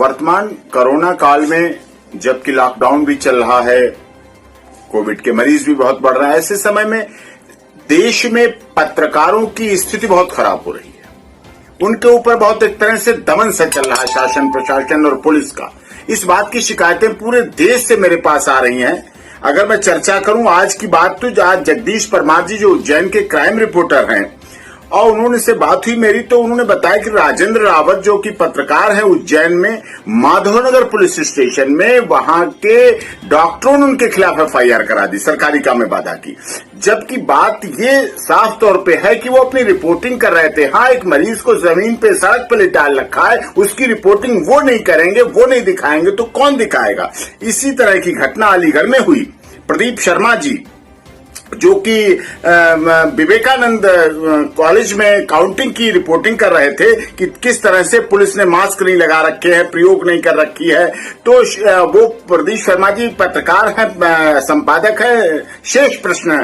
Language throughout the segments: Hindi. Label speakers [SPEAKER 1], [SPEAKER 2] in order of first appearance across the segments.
[SPEAKER 1] वर्तमान कोरोना काल में जबकि लॉकडाउन भी चल रहा है, कोविड के मरीज भी बहुत बढ़ रहे हैं, ऐसे समय में देश में पत्रकारों की स्थिति बहुत खराब हो रही है। उनके ऊपर बहुत एक तरह से दमन सा चल रहा है शासन, प्रशासन और पुलिस का। इस बात की शिकायतें पूरे देश से मेरे पास आ रही हैं। अगर मैं चर्चा करूं आज की बात, तो आज जगदीश परमार जी जो उज्जैन के क्राइम रिपोर्टर हैं और उन्होंने से बात हुई मेरी, तो उन्होंने बताया कि राजेंद्र रावत जो कि पत्रकार है उज्जैन में माधवनगर पुलिस स्टेशन में, वहां के डॉक्टरों ने उनके खिलाफ एफआईआर करा दी, सरकारी काम में बाधा की। जबकि बात ये साफ तौर पे है कि वो अपनी रिपोर्टिंग कर रहे थे। हाँ, एक मरीज को जमीन पे सड़क पे डाल रखा है, उसकी रिपोर्टिंग वो नहीं करेंगे, वो नहीं दिखाएंगे तो कौन दिखाएगा। इसी तरह की घटना अलीगढ़ में हुई। प्रदीप शर्मा जी जो कि विवेकानंद कॉलेज में काउंटिंग की रिपोर्टिंग कर रहे थे कि किस तरह से पुलिस ने मास्क नहीं लगा रखे हैं, प्रयोग नहीं कर रखी है, तो वो प्रदीप शर्मा जी पत्रकार हैं, संपादक है शेष प्रश्न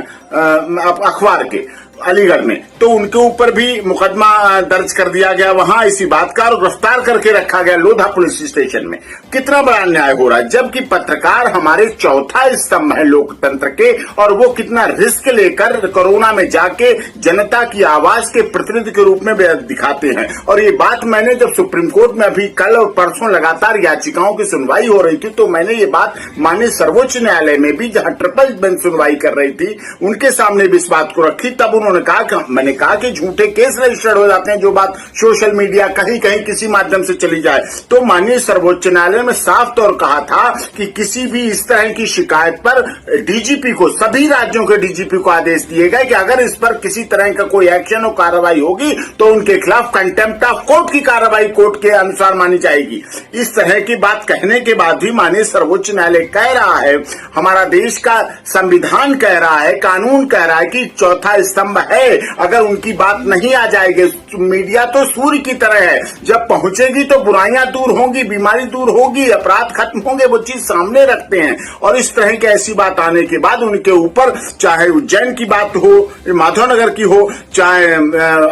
[SPEAKER 1] अखबार के अलीगढ़ में, तो उनके ऊपर भी मुकदमा दर्ज कर दिया गया वहां इसी बात का, और गिरफ्तार करके रखा गया लोधा पुलिस स्टेशन में। कितना बड़ा अन्याय हो रहा है, जबकि पत्रकार हमारे चौथा स्तंभ है लोकतंत्र के, और वो कितना रिस्क लेकर कोरोना में जाके जनता की आवाज के प्रतिनिधि के रूप में दिखाते हैं। और ये बात मैंने जब सुप्रीम कोर्ट में अभी कल और परसों लगातार याचिकाओं की सुनवाई हो रही थी, तो मैंने ये बात माननीय सर्वोच्च न्यायालय में भी, जहां ट्रिपल बेंच सुनवाई कर रही थी, उनके सामने भी इस बात को रखी। तब उन्होंने कहा, मैंने कहा कि झूठे केस रजिस्टर्ड हो जाते हैं, जो बात सोशल मीडिया कहीं कहीं किसी माध्यम से चली जाए। तो माननीय सर्वोच्च न्यायालय में साफ तौर कहा था कि किसी भी इस तरह की शिकायत पर डीजीपी को, सभी राज्यों के डीजीपी को आदेश दिए गए कि अगर इस पर किसी तरह का कोई एक्शन और कार्रवाई होगी तो उनके खिलाफ कंटेम्प्ट ऑफ कोर्ट की कार्रवाई कोर्ट के अनुसार मानी जाएगी। इस तरह की बात कहने के बाद भी माननीय सर्वोच्च न्यायालय कह रहा है, हमारा देश का संविधान कह रहा है, कानून कह रहा है कि चौथा स्तंभ है, अगर उनकी बात नहीं आ जाएगी। मीडिया तो सूर्य की तरह है, जब पहुंचेगी तो बुराइयां दूर होंगी, बीमारी दूर होगी, अपराध खत्म होंगे, वो चीज सामने रखते हैं। और इस तरह की ऐसी बात आने के बाद उनके ऊपर, चाहे उज्जैन की बात हो, माधवनगर की हो, चाहे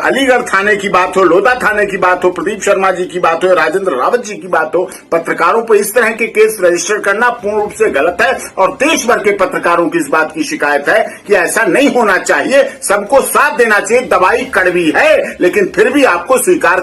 [SPEAKER 1] अलीगढ़ थाने की बात हो, लोधा थाने की बात हो, प्रदीप शर्मा जी की बात हो, राजेंद्र रावत जी की बात हो, पत्रकारों पर इस तरह के केस रजिस्टर करना पूर्ण रूप से गलत है। और देश भर के पत्रकारों की इस बात की शिकायत है कि ऐसा नहीं होना चाहिए। सबको साथ देना चाहिए। दवाई कड़वी है लेकिन फिर भी आपको स्वीकार